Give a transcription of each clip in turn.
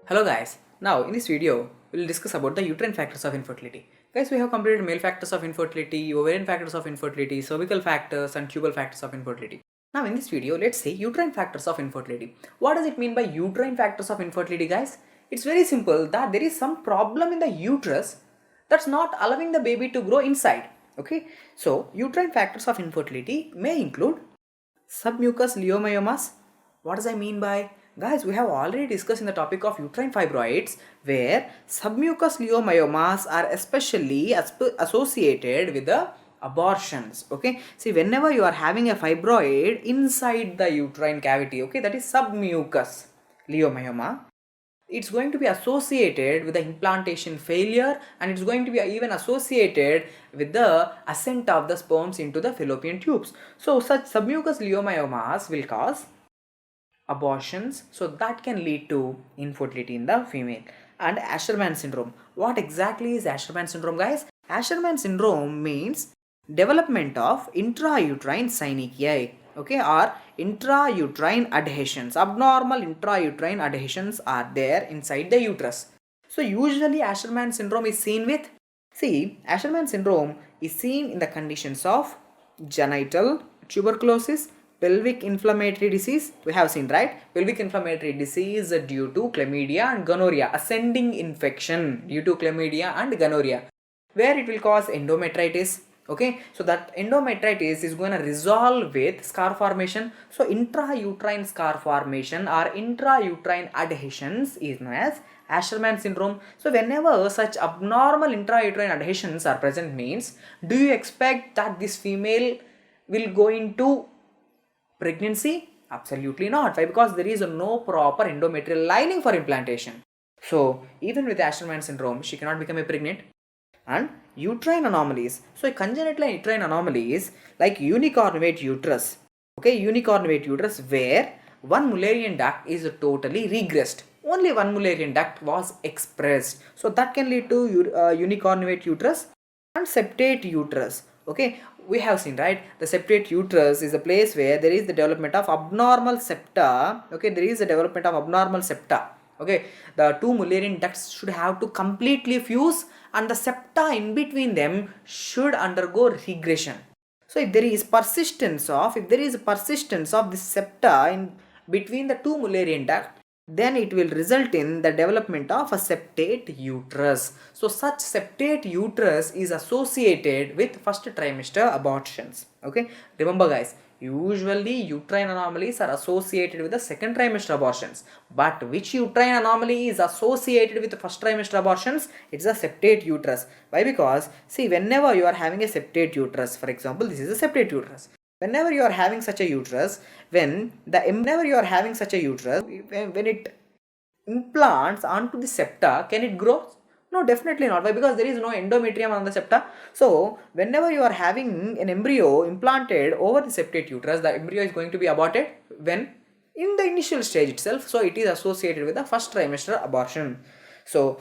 Hello guys, now in this video we will discuss about the uterine factors of infertility. Guys, we have completed male factors of infertility, ovarian factors of infertility, cervical factors and tubal factors of infertility. Now in this video, let's say uterine factors of infertility. What does it mean by uterine factors of infertility, guys? It's very simple that there is some problem in the uterus that's not allowing the baby to grow inside. Okay, so uterine factors of infertility may include submucous leiomyomas. What does I mean by? Guys, we have already discussed in the topic of uterine fibroids where submucous leiomyomas are especially associated with the abortions. Okay, see, whenever you are having a fibroid inside the uterine cavity, okay, that is submucous leiomyoma, it's going to be associated with the implantation failure, and it's going to be even associated with the ascent of the sperms into the fallopian tubes. So such submucous leiomyomas will cause abortions, so that can lead to infertility in the female. And Asherman syndrome, what exactly is Asherman syndrome, guys? Asherman syndrome means development of intrauterine synechiae, okay, or intrauterine adhesions. Abnormal intrauterine adhesions are there inside the uterus. So usually Asherman syndrome is seen with, Asherman syndrome is seen in the conditions of genital tuberculosis, pelvic inflammatory disease. We have seen, right? Pelvic inflammatory disease due to chlamydia and gonorrhea, ascending infection due to chlamydia and gonorrhea, where it will cause endometritis. Okay, so that endometritis is going to resolve with scar formation. So intrauterine scar formation or intrauterine adhesions is known as Asherman syndrome. So whenever such abnormal intrauterine adhesions are present, means do you expect that this female will go into pregnancy? Absolutely not. Why? Because there is no proper endometrial lining for implantation. So even with Asherman syndrome, she cannot become a pregnant. And uterine anomalies. So congenital uterine anomalies like unicornate uterus. Okay, unicornate uterus where one Mullerian duct is totally regressed. Only one Mullerian duct was expressed. So that can lead to unicornate uterus. And septate uterus. Okay, we have seen, right, the septate uterus is a place where there is the development of abnormal septa. Okay, there is a development of abnormal septa. Okay, the two Mullerian ducts should have to completely fuse and the septa in between them should undergo regression. So if there is persistence of this septa in between the two Mullerian duct, then it will result in the development of a septate uterus. So such septate uterus is associated with first trimester abortions. Okay, remember guys, usually uterine anomalies are associated with the second trimester abortions, but which uterine anomaly is associated with the first trimester abortions? It's a septate uterus. Why? Because see, whenever you are having a septate uterus, for example, this is a septate uterus. Whenever you are having such a uterus, when it implants onto the septa, can it grow? No, definitely not. Why? Because there is no endometrium on the septa. So whenever you are having an embryo implanted over the septate uterus, the embryo is going to be aborted when in the initial stage itself. So it is associated with the first trimester abortion. So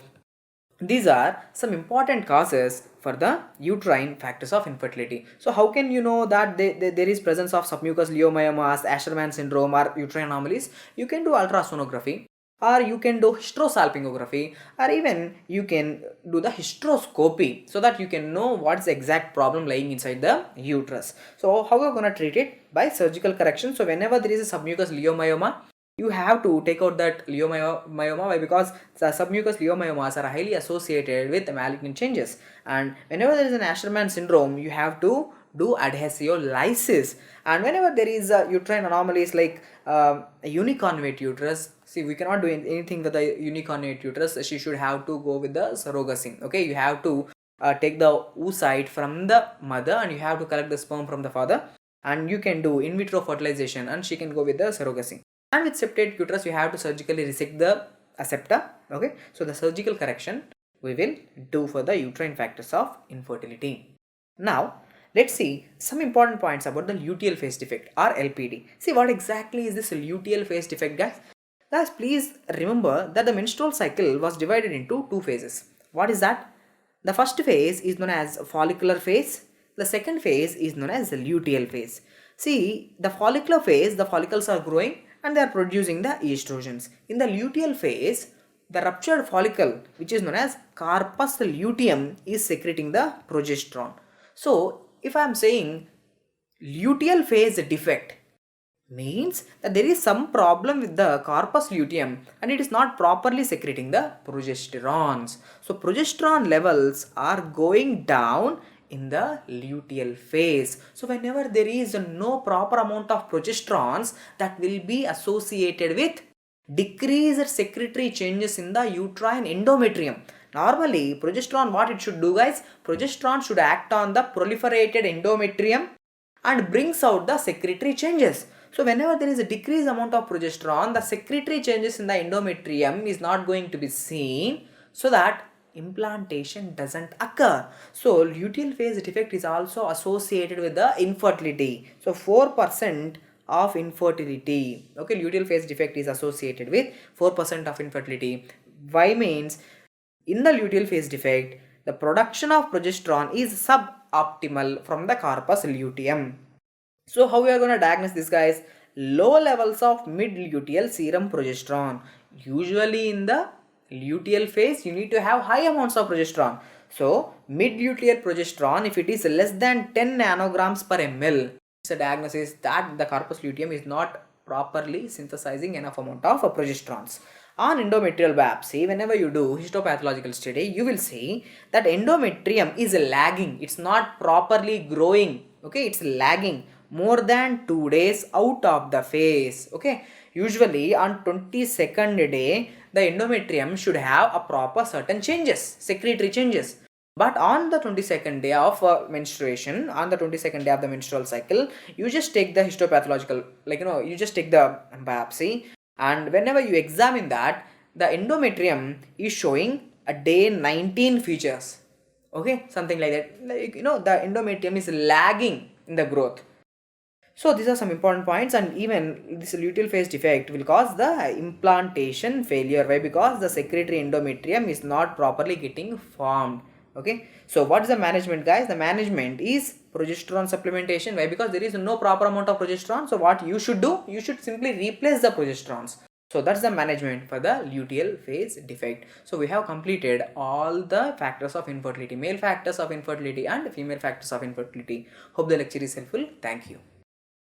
these are some important causes for the uterine factors of infertility. So how can you know that there is presence of submucous leiomyomas, Asherman syndrome or uterine anomalies? You can do ultrasonography, or you can do hysterosalpingography, or even you can do the hysteroscopy, so that you can know what's the exact problem lying inside the uterus. So how are we going to treat it? By surgical correction. So whenever there is a submucous leiomyoma, you have to take out that leiomyoma. Because the submucous leiomyomas are highly associated with malignant changes, and whenever there is an Asherman syndrome, you have to do adhesiolysis. And whenever there is uterine anomalies like a unicornate uterus, see, we cannot do anything with the unicornate uterus. She should have to go with the surrogacy. Okay, you have to take the oocyte from the mother and you have to collect the sperm from the father, and you can do in vitro fertilization and she can go with the surrogacy. And with septate uterus, you have to surgically resect the septa. Okay, so the surgical correction we will do for the uterine factors of infertility. Now let's see some important points about the luteal phase defect or LPD. See, what exactly is this luteal phase defect, guys? Guys, please remember that the menstrual cycle was divided into two phases. What is that? The first phase is known as follicular phase. The second phase is known as the luteal phase. See, the follicular phase, the follicles are growing and they are producing the estrogens. In the luteal phase, the ruptured follicle, which is known as corpus luteum, is secreting the progesterone. So if I am saying luteal phase defect, means that there is some problem with the corpus luteum and it is not properly secreting the progesterones. So progesterone levels are going down in the luteal phase. So whenever there is no proper amount of progesterones, that will be associated with decreased secretory changes in the uterine endometrium. Normally progesterone, what it should do guys, progesterone should act on the proliferated endometrium and brings out the secretory changes. So whenever there is a decreased amount of progesterone, the secretory changes in the endometrium is not going to be seen, so that implantation doesn't occur. So luteal phase defect is also associated with the infertility. So 4% of infertility. Okay, luteal phase defect is associated with 4% of infertility. Why? Means in the luteal phase defect, the production of progesterone is suboptimal from the corpus luteum. So how we are going to diagnose this guys? Low levels of mid-luteal serum progesterone. Usually in the luteal phase, you need to have high amounts of progesterone. So mid-luteal progesterone, if it is less than 10 nanograms per ml, it's a diagnosis that the corpus luteum is not properly synthesizing enough amount of progesterones. On endometrial biopsy, whenever you do histopathological study, you will see that endometrium is lagging. It's not properly growing. Okay, it's lagging more than 2 days out of the phase. Okay, usually on 22nd day, the endometrium should have a proper certain changes, secretory changes. But on the 22nd day of menstruation, on the 22nd day of the menstrual cycle, you just take the histopathological, you just take the biopsy, and whenever you examine that, the endometrium is showing a day 19 features. Okay, something like that. The endometrium is lagging in the growth. So these are some important points, and even this luteal phase defect will cause the implantation failure. Why? Because the secretory endometrium is not properly getting formed. Okay, so what is the management guys? The management is progesterone supplementation. Why? Because there is no proper amount of progesterone. So what you should do? You should simply replace the progesterones. So that's the management for the luteal phase defect. So we have completed all the factors of infertility, male factors of infertility and female factors of infertility. Hope the lecture is helpful. Thank you.